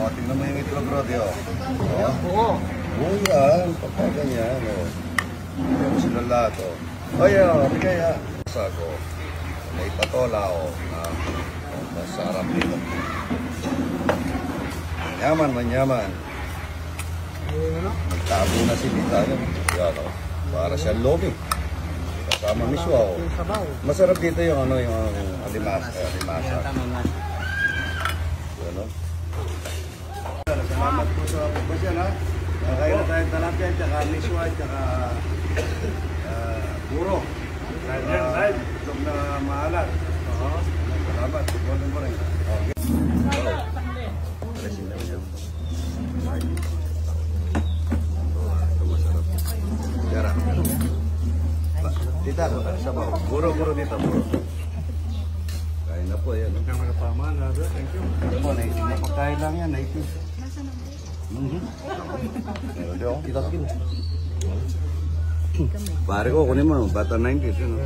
Oh, tingnan mo yung itlog, Rodi, oh. Oo. Oo yan, pagka ganyan, oh. Tingnan mo sila lahat, oh. Ay, oh, bigay, ah. Sago. May patola, oh. Masarap dito. Manyaman, manyaman. Nagtago na si Tita, yan. Yan, oh. Para siyang lomi. Kasama miswa, oh. Masarap dito yung, ano, yung alimasa. Yan, oh. Salamat po sa pagbasyan, ha. Kaya na tayong talapyan, tsaka miswa, tsaka puro. Itlog na maalat. Salamat. Tukunan mo rin. Okay. Ito masarap. Gara. Tita, sabaw. Puro dito, puro. Kain na po, yan. Thank you. Ito po, napakain lang yan, 90. Pare ko, kunin mo, bata 90s yun.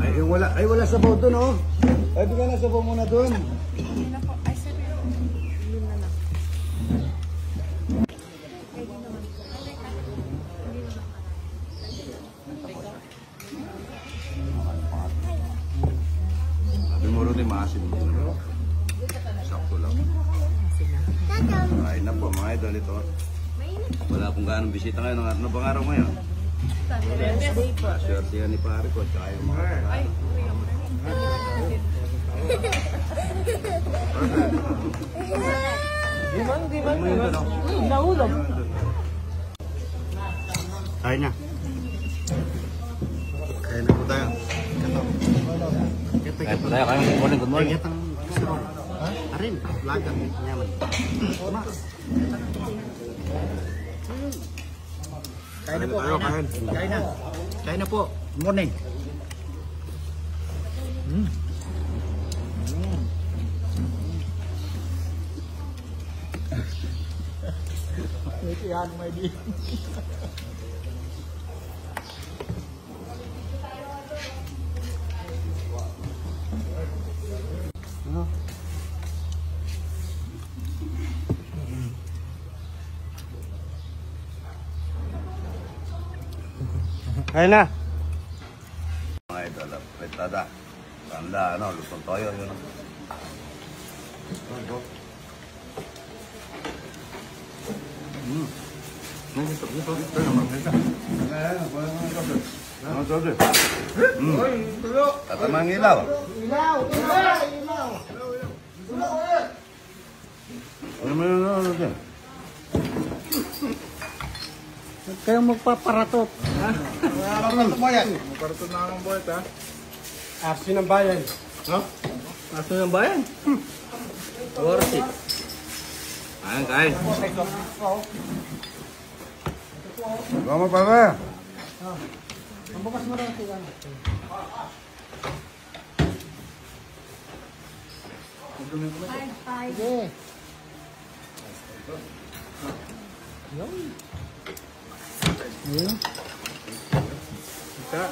Ay, wala sabaw doon, oh. Ay, bigyan na sabaw muna doon. Sabi mo rin, maasin mo. Sakto lang. Ay na po mga idol ito. Wala pong ganong bisita ngayon. Ano bang araw ngayon? Swerte yan ni pare ko. Tsaka yung mga Diman. Nahulog. Kain na. Kain na po tayo. Kain po tayo. Good morning. Arin, lagang nyaman. Kain na po, kain na po. Good morning. Ito yan, may di. Kain na. Mga idol, fritada. Tanda, ano, lutong toyo, yun. Tatamang ilaw. Ilaw. Ano mo yun, ano dyan? Kayong magpaparatot. Ha? Magpaparatot mo yan. Magparatot na akong boyet, ha? Arsi ng bayan. No? Arsi ng bayan? Worth it. Kain. Gawa mo pa ba? Ang bukas mo rin siya. Sige. Yun. Yun. Ika.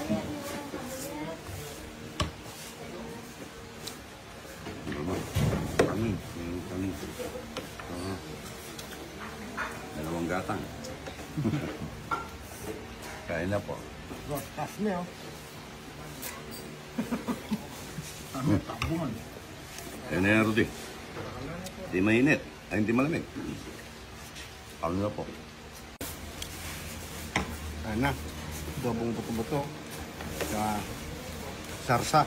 Kami. Dalawang gatang. Kain na po. Tas niyo. Tabungan. Kain na yan, Rudy. Hindi mainit. Ay, hindi malamig. Kain na po. Kain na. Dobong buto-buto. Sarsa.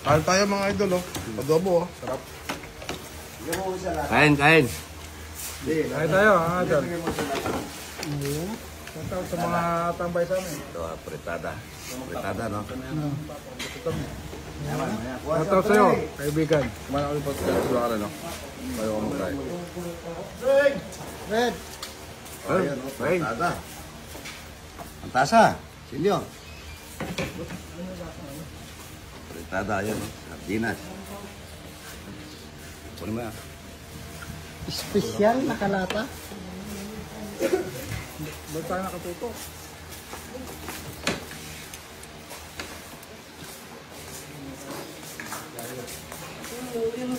Kain tayo mga idol, oh. Adobo, oh. Sarap. Kain. Kain tayo, ha, idol. Shoutout sa mga tambay sa amin. Ito, fritada. Fritada, no? Shoutout sa'yo, kaibigan. Kumana ulit po sa ka rin, no? Bayo ka mag-try. Red. Ayan, no? Fritada. Ang tasa. Silyo. Fritada, ayan, no? Sardinas. Kunin mo yan. Espesyal na kalata. Ba't tayo nakatuto? Ano?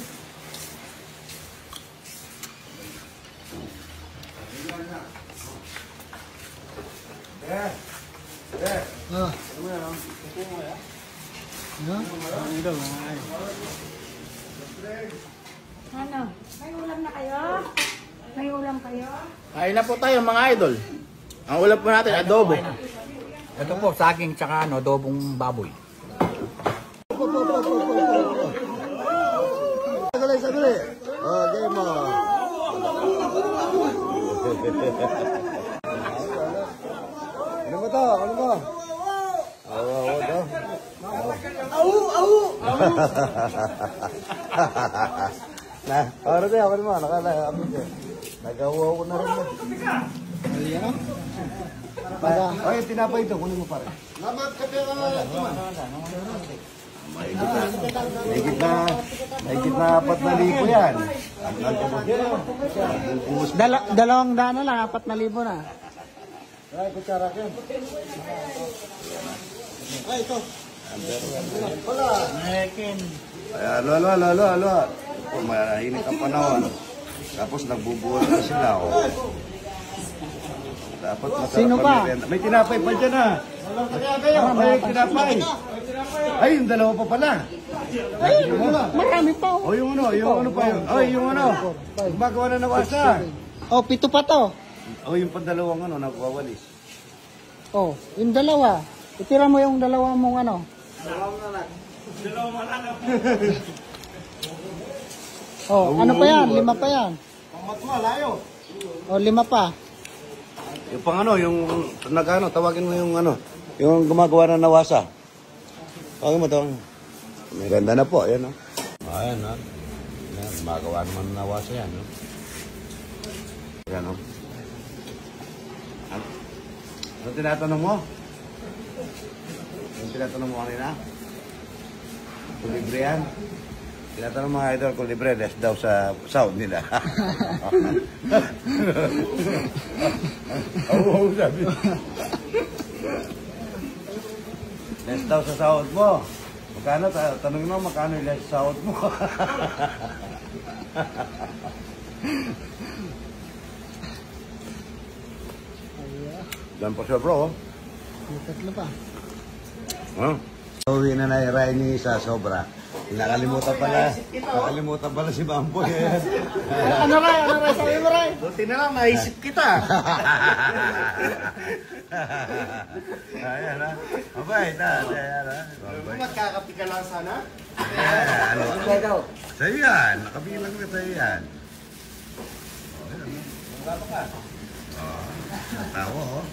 May ulam na kayo? May ulam kayo? Kain na po tayo mga idol. Ang ulam po natin, adobo. Ito po, saging tsaka adobong baboy. Sandali. Okay mo. Ano ba to? Ano ba? Awa daw. Nah, orang dia apa mana? Nakala kami dia. Nagawa ko na rin. Ayan. Para, ay tinapay ito, kunin mo pare. Lamat ka pera. Mahigit na 4,000 yan. Dalawang daan na lang, 4,000 na. Ay, kutsara ko. Ay, ito. Wala. Mekin. Ay, alo. Mainit ang panahon. Tapos nagbubuhat na sila. Oh. Dapat masarap. Sino pa? May tinapay pa dyan ah. May tinapay. Ay, yung dalawa pa pala. Ay, marami pa. O yung ano pa yun. Ay, yung ano. Gumagawa na nawasa. Oh, 7 pa to. O yung pandalawang ano, nagwawalis. Oh, yung dalawa. Itira mo yung dalawa mong ano. Oh, ano pa yan? 5 pa yan. Pangmatwa, layo. Oh, 5 pa. Yung pang ano, yung nag-ano, tawagin mo yung ano, yung gumagawa na nawasa. Tawagin mo. May ganda na po, ayan o. Ayan o. Gumagawa naman na nawasa yan o. Ayan o. Ano tinatanong mo? Ano tinatanong mo kanina? Kung libre yan? Tinatanong mga idol kung libre, less daw sa sound nila. Oo, sabi. Less daw sa sahod mo. Magkano? Tanongin mo, magkano yung less sa sahod mo? Dan po siya, bro. Tatlo pa. Huh? Uwi na na yung Rainy sa sobra. Nakalimutan pala si Bamboy. Ano Ray? Sabi mo Ray? Buti na lang, naisip kita. Ayan ha. Mabait ha. Magkakapi ka lang sana? Ayan. Ano? Sa'yo yan. Nakabilang ka sa'yo yan. Tawa oh.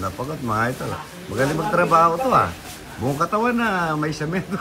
Napagod mga ito. Magaling magtrabaho to ah. Buong katawan na may semento.